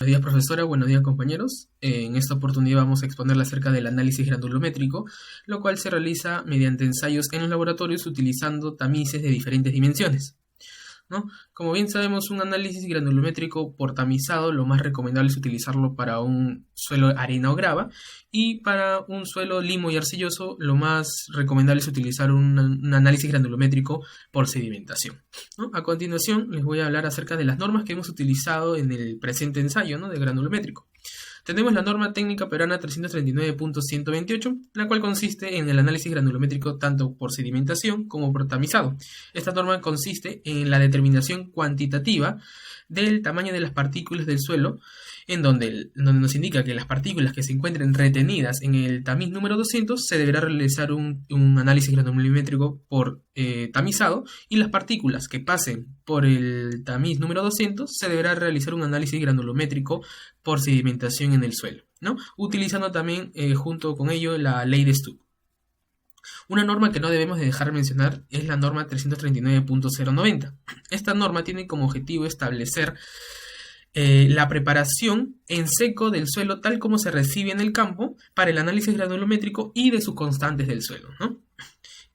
Buenos días, profesora. Buenos días, compañeros. En esta oportunidad vamos a exponerle acerca del análisis granulométrico, lo cual se realiza mediante ensayos en los laboratorios utilizando tamices de diferentes dimensiones, ¿no? Como bien sabemos, un análisis granulométrico por tamizado, lo más recomendable es utilizarlo para un suelo arena o grava, y para un suelo limo y arcilloso, lo más recomendable es utilizar un análisis granulométrico por sedimentación, ¿no? A continuación, les voy a hablar acerca de las normas que hemos utilizado en el presente ensayo, ¿no?, de granulométrico. Tenemos la norma técnica peruana 339.128, la cual consiste en el análisis granulométrico tanto por sedimentación como por tamizado. Esta norma consiste en la determinación cuantitativa del tamaño de las partículas del suelo, en donde nos indica que las partículas que se encuentren retenidas en el tamiz número 200 se deberá realizar un análisis granulométrico por tamizado, y las partículas que pasen por el tamiz número 200 se deberá realizar un análisis granulométrico por sedimentación en el suelo, ¿no? Utilizando también junto con ello la ley de Stubb. Una norma que no debemos de dejar de mencionar es la norma 339.090. Esta norma tiene como objetivo establecer la preparación en seco del suelo tal como se recibe en el campo para el análisis granulométrico y de sus constantes del suelo, ¿no?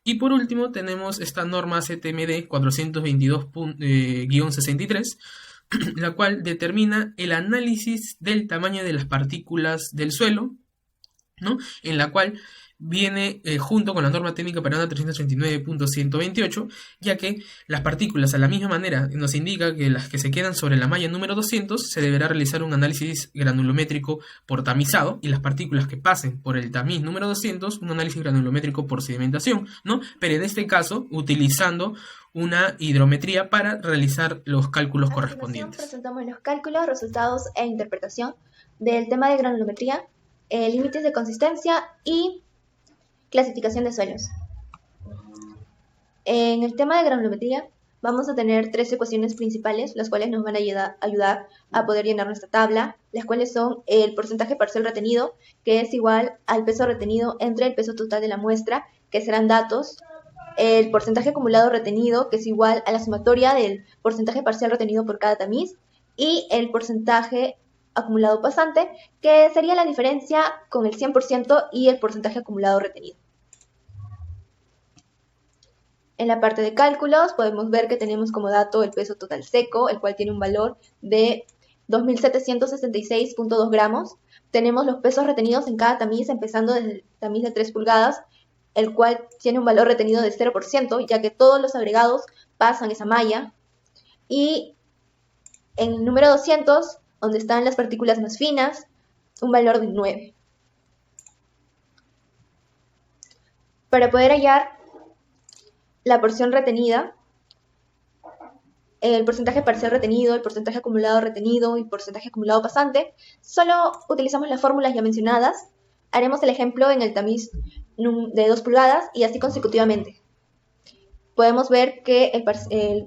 Y por último tenemos esta norma CTMD 422-63, la cual determina el análisis del tamaño de las partículas del suelo, ¿no?, en la cual viene junto con la norma técnica peruana 339.128, ya que las partículas, a la misma manera, nos indica que las que se quedan sobre la malla número 200 se deberá realizar un análisis granulométrico por tamizado, y las partículas que pasen por el tamiz número 200 un análisis granulométrico por sedimentación, ¿no? Pero en este caso utilizando una hidrometría para realizar los cálculos correspondientes. Presentamos los cálculos, resultados e interpretación del tema de granulometría, límites de consistencia y clasificación de suelos. En el tema de granulometría vamos a tener tres ecuaciones principales, las cuales nos van a ayudar a poder llenar nuestra tabla, las cuales son el porcentaje parcial retenido, que es igual al peso retenido entre el peso total de la muestra, que serán datos, el porcentaje acumulado retenido, que es igual a la sumatoria del porcentaje parcial retenido por cada tamiz, y el porcentaje acumulado pasante, que sería la diferencia con el 100% y el porcentaje acumulado retenido. En la parte de cálculos podemos ver que tenemos como dato el peso total seco, el cual tiene un valor de 2.766.2 gramos. Tenemos los pesos retenidos en cada tamiz, empezando desde el tamiz de 3 pulgadas, el cual tiene un valor retenido de 0%, ya que todos los agregados pasan esa malla. Y en el número 200, donde están las partículas más finas, un valor de 9. Para poder hallar la porción retenida, el porcentaje parcial retenido, el porcentaje acumulado retenido y porcentaje acumulado pasante, solo utilizamos las fórmulas ya mencionadas. Haremos el ejemplo en el tamiz de 2 pulgadas y así consecutivamente. Podemos ver que el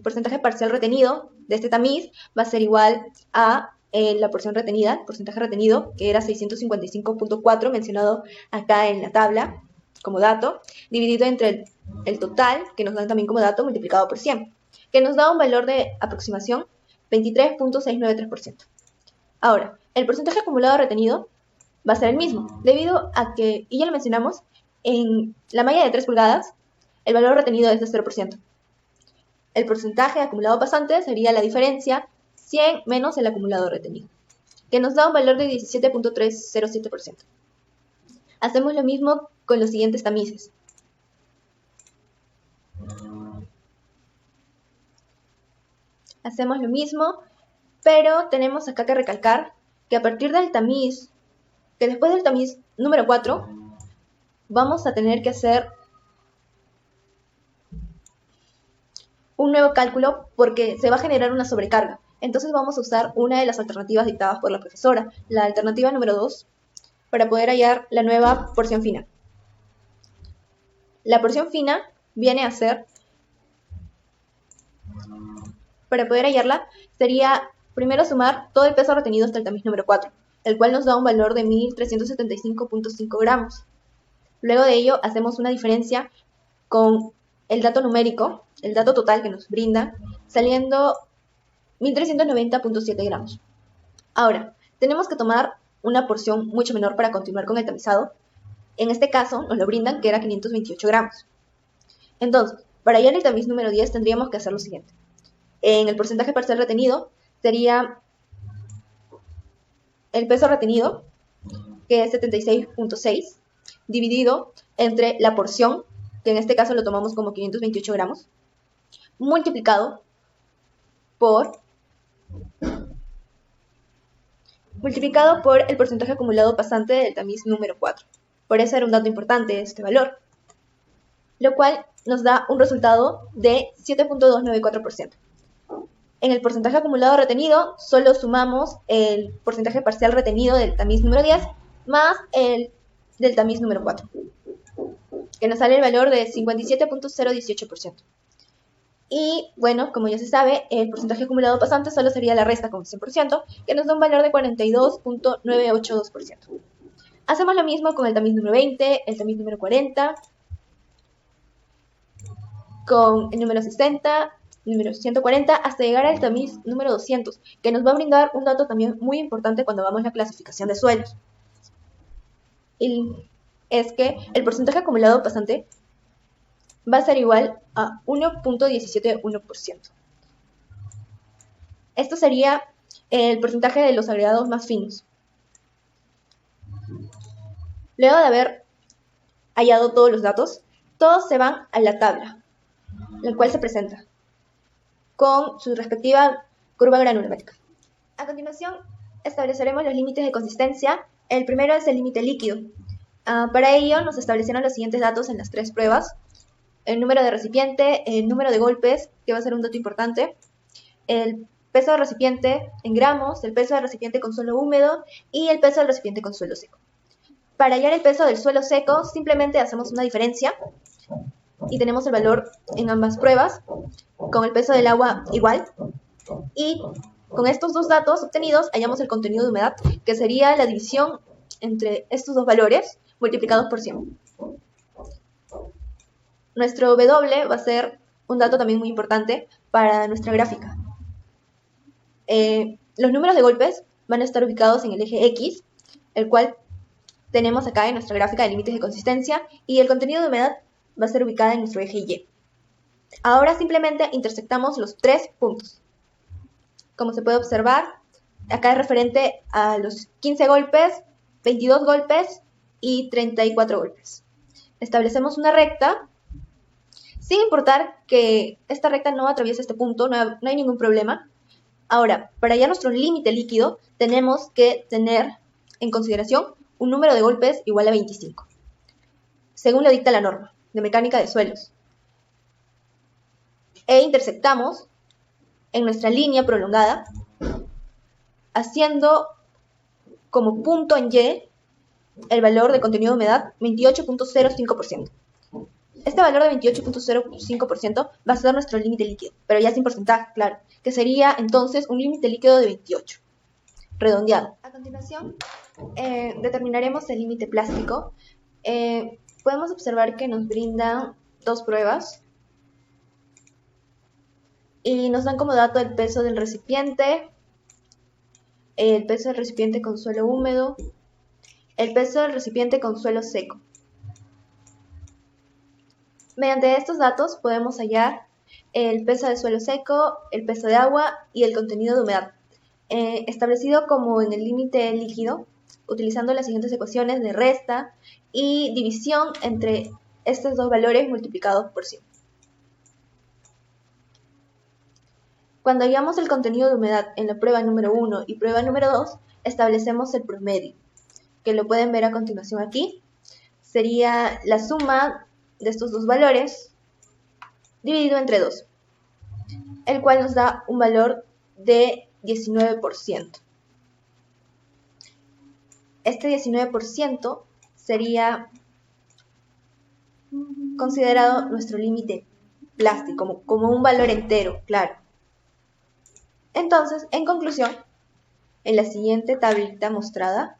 porcentaje parcial retenido de este tamiz va a ser igual a la porción retenida, el porcentaje retenido, que era 655.4 mencionado acá en la tabla como dato, dividido entre el total, que nos dan también como dato, multiplicado por 100, que nos da un valor de aproximación 23.693%. Ahora, el porcentaje acumulado retenido va a ser el mismo, debido a que, y ya lo mencionamos, en la malla de 3 pulgadas, el valor retenido es de 0%. El porcentaje acumulado pasante sería la diferencia 100 menos el acumulado retenido, que nos da un valor de 17.307%. Hacemos lo mismo con los siguientes tamices. Hacemos lo mismo, pero tenemos acá que recalcar que a partir del tamiz, que después del tamiz número 4, vamos a tener que hacer un nuevo cálculo porque se va a generar una sobrecarga. Entonces vamos a usar una de las alternativas dictadas por la profesora, la alternativa número 2, para poder hallar la nueva porción fina. La porción fina viene a ser, para poder hallarla, sería primero sumar todo el peso retenido hasta el tamiz número 4, el cual nos da un valor de 1.375.5 gramos. Luego de ello hacemos una diferencia con el dato numérico, el dato total que nos brinda, saliendo 1.390.7 gramos. Ahora, tenemos que tomar una porción mucho menor para continuar con el tamizado. En este caso nos lo brindan que era 528 gramos. Entonces, para hallar el tamiz número 10 tendríamos que hacer lo siguiente. En el porcentaje parcial retenido sería el peso retenido, que es 76.6, dividido entre la porción, que en este caso lo tomamos como 528 gramos, multiplicado por el porcentaje acumulado pasante del tamiz número 4. Por eso era un dato importante este valor, lo cual nos da un resultado de 7.294%. En el porcentaje acumulado retenido, solo sumamos el porcentaje parcial retenido del tamiz número 10 más el del tamiz número 4, que nos sale el valor de 57.018%. Y bueno, como ya se sabe, el porcentaje acumulado pasante solo sería la resta con 100%, que nos da un valor de 42.982%. Hacemos lo mismo con el tamiz número 20, el tamiz número 40, con el número 60, número 140, hasta llegar al tamiz número 200, que nos va a brindar un dato también muy importante cuando vamos a la clasificación de suelos. Y es que el porcentaje acumulado pasante va a ser igual a 1.171%. Esto sería el porcentaje de los agregados más finos. Luego de haber hallado todos los datos, todos se van a la tabla, la cual se presenta con su respectiva curva granulométrica. A continuación, estableceremos los límites de consistencia. El primero es el límite líquido. Para ello, nos establecieron los siguientes datos en las tres pruebas: el número de recipiente, el número de golpes, que va a ser un dato importante, el peso del recipiente en gramos, el peso del recipiente con suelo húmedo y el peso del recipiente con suelo seco. Para hallar el peso del suelo seco, simplemente hacemos una diferencia y tenemos el valor en ambas pruebas, con el peso del agua igual, y con estos dos datos obtenidos hallamos el contenido de humedad, que sería la división entre estos dos valores multiplicados por 100. Nuestro W va a ser un dato también muy importante para nuestra gráfica. Los números de golpes van a estar ubicados en el eje X, el cual tenemos acá en nuestra gráfica de límites de consistencia, y el contenido de humedad va a ser ubicada en nuestro eje Y. Ahora simplemente intersectamos los tres puntos. Como se puede observar, acá es referente a los 15 golpes, 22 golpes y 34 golpes. Establecemos una recta, sin importar que esta recta no atraviese este punto, no hay ningún problema. Ahora, para hallar nuestro límite líquido, tenemos que tener en consideración un número de golpes igual a 25, según lo dicta la norma de mecánica de suelos. E intersectamos en nuestra línea prolongada, haciendo como punto en Y el valor de contenido de humedad 28.05%. Este valor de 28.05% va a ser nuestro límite líquido, pero ya sin porcentaje, claro, que sería entonces un límite líquido de 28, redondeado. A continuación, determinaremos el límite plástico. Podemos observar que nos brindan dos pruebas y nos dan como dato el peso del recipiente, el peso del recipiente con suelo húmedo, el peso del recipiente con suelo seco. Mediante estos datos podemos hallar el peso del suelo seco, el peso de agua y el contenido de humedad, establecido como en el límite líquido, utilizando las siguientes ecuaciones de resta y división entre estos dos valores multiplicados por 100. Cuando hallamos el contenido de humedad en la prueba número 1 y prueba número 2, establecemos el promedio, que lo pueden ver a continuación aquí. Sería la suma de estos dos valores dividido entre 2, el cual nos da un valor de 19%. Este 19% sería considerado nuestro límite plástico, como un valor entero, claro. Entonces, en conclusión, en la siguiente tablita mostrada,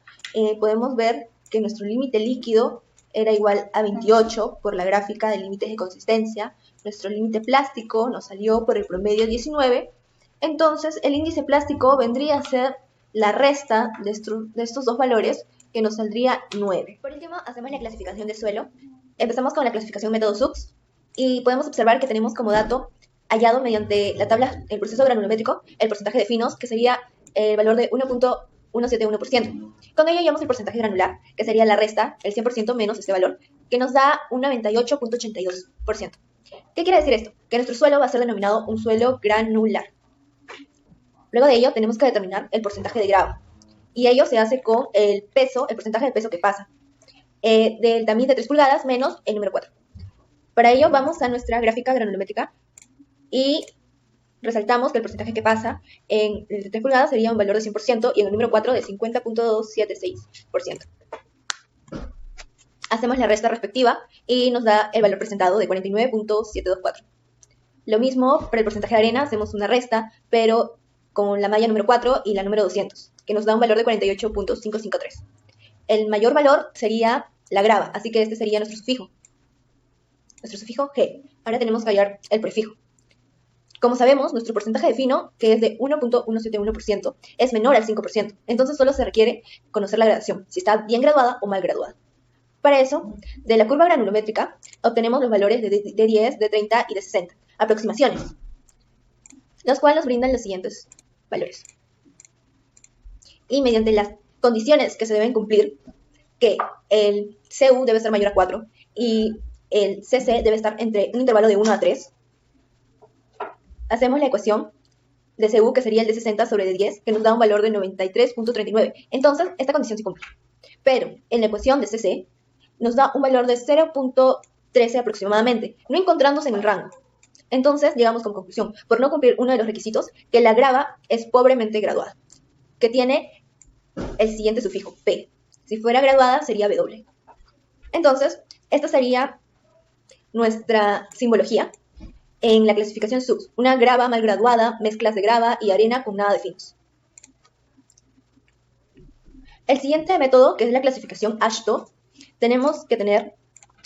podemos ver que nuestro límite líquido era igual a 28 por la gráfica de límites de consistencia. Nuestro límite plástico nos salió por el promedio 19. Entonces, el índice plástico vendría a ser la resta de estos dos valores, que nos saldría 9. Por último, hacemos la clasificación de suelo. Empezamos con la clasificación método SUX y podemos observar que tenemos como dato hallado mediante la tabla, el proceso granulométrico, el porcentaje de finos, que sería el valor de 1.171%. Con ello hallamos el porcentaje granular, que sería la resta, el 100% menos este valor, que nos da un 98.82%. ¿Qué quiere decir esto? Que nuestro suelo va a ser denominado un suelo granular. Luego de ello tenemos que determinar el porcentaje de grava. Y ello se hace con el peso, el porcentaje de peso que pasa, del tamiz de 3 pulgadas menos el número 4. Para ello vamos a nuestra gráfica granulométrica y resaltamos que el porcentaje que pasa en el de 3 pulgadas sería un valor de 100% y en el número 4 de 50.276%. Hacemos la resta respectiva y nos da el valor presentado de 49.724. Lo mismo para el porcentaje de arena, hacemos una resta, pero con la malla número 4 y la número 200, que nos da un valor de 48.553. El mayor valor sería la grava, así que este sería nuestro sufijo G. Ahora tenemos que hallar el prefijo. Como sabemos, nuestro porcentaje de fino, que es de 1.171%, es menor al 5%, entonces solo se requiere conocer la gradación, si está bien graduada o mal graduada. Para eso, de la curva granulométrica, obtenemos los valores de 10, de 30 y de 60, aproximaciones, los cuales nos brindan los siguientes valores. Y mediante las condiciones que se deben cumplir, que el CU debe ser mayor a 4 y el CC debe estar entre un intervalo de 1 a 3, hacemos la ecuación de CU, que sería el de 60 sobre de 10, que nos da un valor de 93.39. Entonces, esta condición se cumple. Pero en la ecuación de CC nos da un valor de 0.13 aproximadamente, no encontrándose en el rango. Entonces, llegamos con conclusión, por no cumplir uno de los requisitos, que la grava es pobremente graduada, que tiene el siguiente sufijo, P. Si fuera graduada, sería W. Entonces, esta sería nuestra simbología en la clasificación SUX. Una grava mal graduada, mezclas de grava y arena con nada de finos. El siguiente método, que es la clasificación ASHTO, tenemos que tener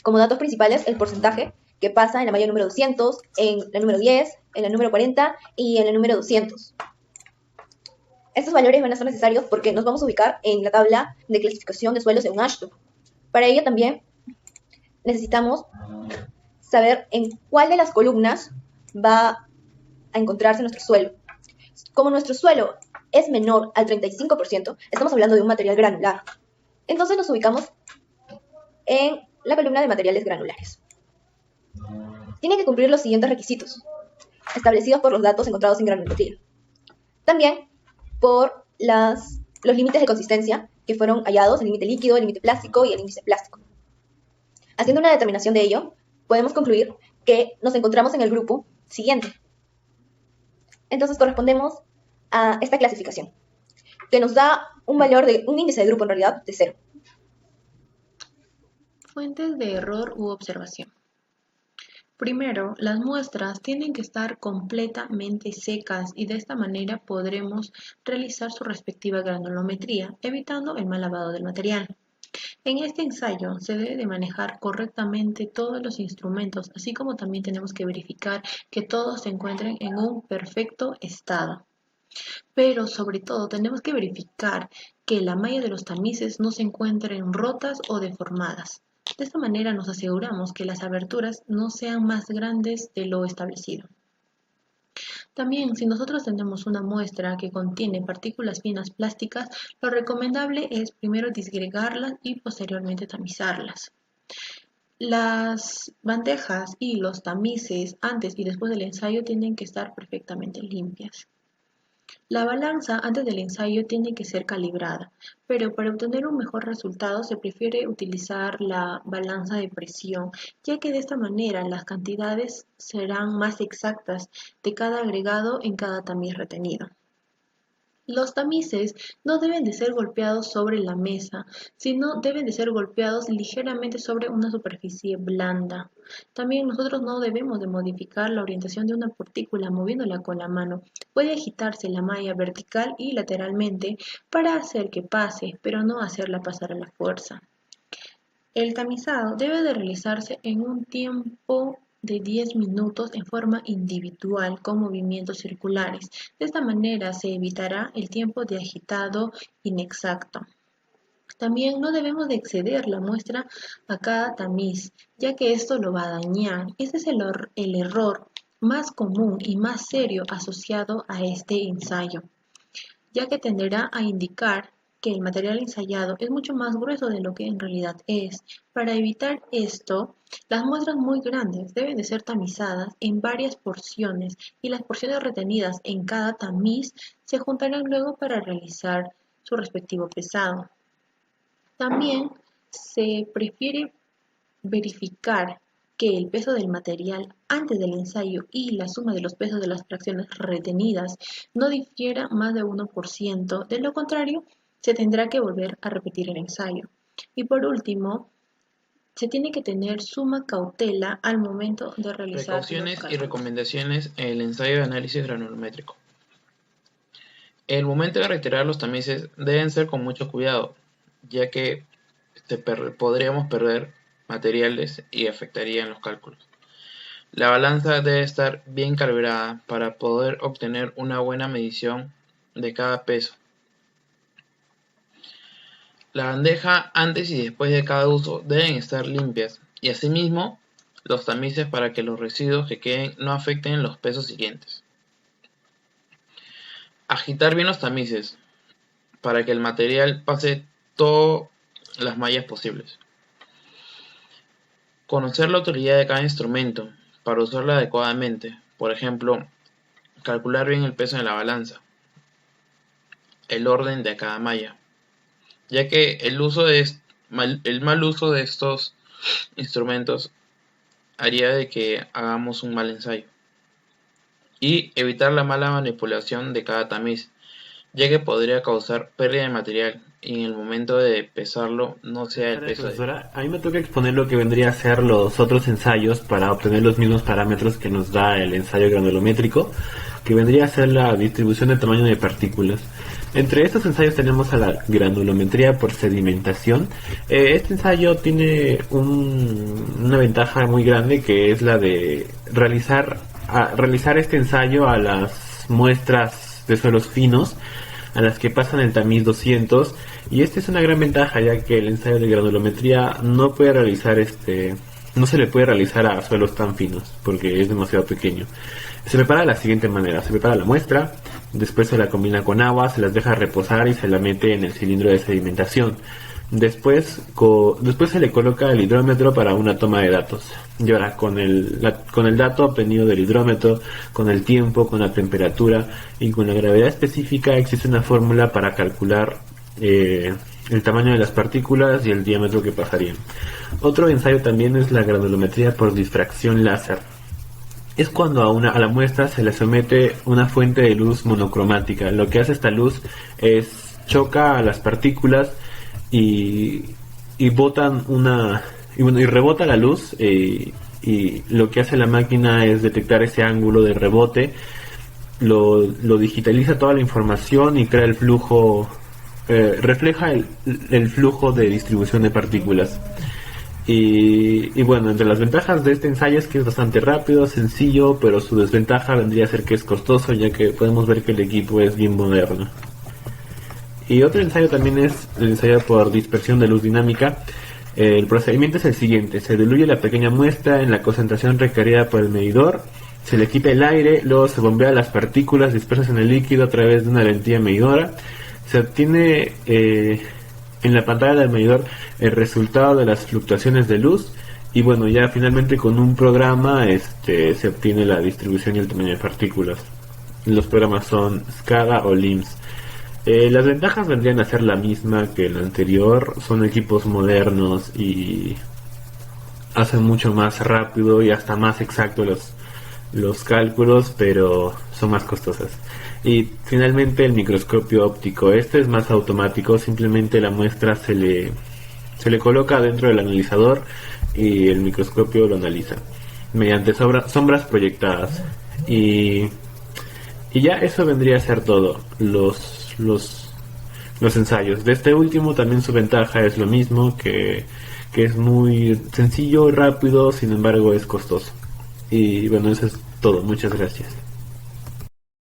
como datos principales el porcentaje que pasa en la malla número 200, en la número 10, en la número 40 y en la número 200. Estos valores van a ser necesarios porque nos vamos a ubicar en la tabla de clasificación de suelos de un ASHTO. Para ello también necesitamos saber en cuál de las columnas va a encontrarse nuestro suelo. Como nuestro suelo es menor al 35%, estamos hablando de un material granular. Entonces nos ubicamos en la columna de materiales granulares. Tiene que cumplir los siguientes requisitos, establecidos por los datos encontrados en granulometría. También por los límites de consistencia que fueron hallados, el límite líquido, el límite plástico y el índice plástico. Haciendo una determinación de ello, podemos concluir que nos encontramos en el grupo siguiente. Entonces correspondemos a esta clasificación, que nos da un valor de un índice de grupo en realidad de 0. Fuentes de error u observación. Primero, las muestras tienen que estar completamente secas y de esta manera podremos realizar su respectiva granulometría, evitando el mal lavado del material. En este ensayo se debe de manejar correctamente todos los instrumentos, así como también tenemos que verificar que todos se encuentren en un perfecto estado. Pero sobre todo tenemos que verificar que la malla de los tamices no se encuentren rotas o deformadas. De esta manera nos aseguramos que las aberturas no sean más grandes de lo establecido. También, si nosotros tenemos una muestra que contiene partículas finas plásticas, lo recomendable es primero disgregarlas y posteriormente tamizarlas. Las bandejas y los tamices antes y después del ensayo tienen que estar perfectamente limpias. La balanza antes del ensayo tiene que ser calibrada, pero para obtener un mejor resultado se prefiere utilizar la balanza de presión, ya que de esta manera las cantidades serán más exactas de cada agregado en cada tamiz retenido. Los tamices no deben de ser golpeados sobre la mesa, sino deben de ser golpeados ligeramente sobre una superficie blanda. También nosotros no debemos de modificar la orientación de una partícula moviéndola con la mano. Puede agitarse la malla vertical y lateralmente para hacer que pase, pero no hacerla pasar a la fuerza. El tamizado debe de realizarse en un tiempo de 10 minutos en forma individual con movimientos circulares. De esta manera se evitará el tiempo de agitado inexacto. También no debemos de exceder la muestra a cada tamiz, ya que esto lo va a dañar. Este es el error más común y más serio asociado a este ensayo, ya que tenderá a indicar que el material ensayado es mucho más grueso de lo que en realidad es. Para evitar esto, las muestras muy grandes deben de ser tamizadas en varias porciones y las porciones retenidas en cada tamiz se juntarán luego para realizar su respectivo pesado. También se prefiere verificar que el peso del material antes del ensayo y la suma de los pesos de las fracciones retenidas no difiera más de 1%, de lo contrario, se tendrá que volver a repetir el ensayo. Y por último, se tiene que tener suma cautela al momento de realizar Precauciones y recomendaciones en el ensayo de análisis granulométrico. En el momento de retirar los tamices deben ser con mucho cuidado, ya que podríamos perder materiales y afectarían los cálculos. La balanza debe estar bien calibrada para poder obtener una buena medición de cada peso. La bandeja antes y después de cada uso deben estar limpias y asimismo los tamices para que los residuos que queden no afecten los pesos siguientes. Agitar bien los tamices para que el material pase todas las mallas posibles. Conocer la utilidad de cada instrumento para usarla adecuadamente. Por ejemplo, calcular bien el peso en la balanza, el orden de cada malla, ya que el mal uso de estos instrumentos haría de que hagamos un mal ensayo. Y evitar la mala manipulación de cada tamiz, ya que podría causar pérdida de material y en el momento de pesarlo no sea el peso. Profesora, a mí me toca exponer lo que vendría a ser los otros ensayos para obtener los mismos parámetros que nos da el ensayo granulométrico, que vendría a ser la distribución de tamaño de partículas. Entre estos ensayos tenemos a la granulometría por sedimentación. Este ensayo tiene una ventaja muy grande, que es la de realizar este ensayo a las muestras de suelos finos, a las que pasan el tamiz 200, y esta es una gran ventaja, ya que el ensayo de granulometría no se le puede realizar a suelos tan finos porque es demasiado pequeño. Se prepara de la siguiente manera: se prepara la muestra, después se la combina con agua, se las deja reposar y se la mete en el cilindro de sedimentación. Después se le coloca el hidrómetro para una toma de datos. Y ahora, con el dato obtenido del hidrómetro, con el tiempo, con la temperatura y con la gravedad específica, existe una fórmula para calcular el tamaño de las partículas y el diámetro que pasarían. Otro ensayo también es la granulometría por difracción láser. Es cuando a la muestra se le somete una fuente de luz monocromática. Lo que hace esta luz es choca a las partículas y rebota la luz, y lo que hace la máquina es detectar ese ángulo de rebote, lo digitaliza toda la información y crea el flujo, refleja el flujo de distribución de partículas. Y bueno, entre las ventajas de este ensayo es que es bastante rápido, sencillo, pero su desventaja vendría a ser que es costoso, ya que podemos ver que el equipo es bien moderno. Y otro ensayo también es el ensayo por dispersión de luz dinámica. El procedimiento es el siguiente: se diluye la pequeña muestra en la concentración requerida por el medidor, se le quita el aire, luego se bombea las partículas dispersas en el líquido a través de una lentilla medidora, se obtiene en la pantalla del medidor el resultado de las fluctuaciones de luz, y bueno, ya finalmente con un programa se obtiene la distribución y el tamaño de partículas. Los programas son SCADA o LIMS. Las ventajas vendrían a ser la misma que el anterior. Son equipos modernos y hacen mucho más rápido y hasta más exacto los cálculos, pero son más costosas. Y finalmente el microscopio óptico. Este es más automático, simplemente la muestra se le coloca dentro del analizador y el microscopio lo analiza mediante sombras proyectadas. Y ya eso vendría a ser todo, los ensayos. De este último también su ventaja es lo mismo, que es muy sencillo y rápido, sin embargo es costoso. Y bueno, eso es todo. Muchas gracias.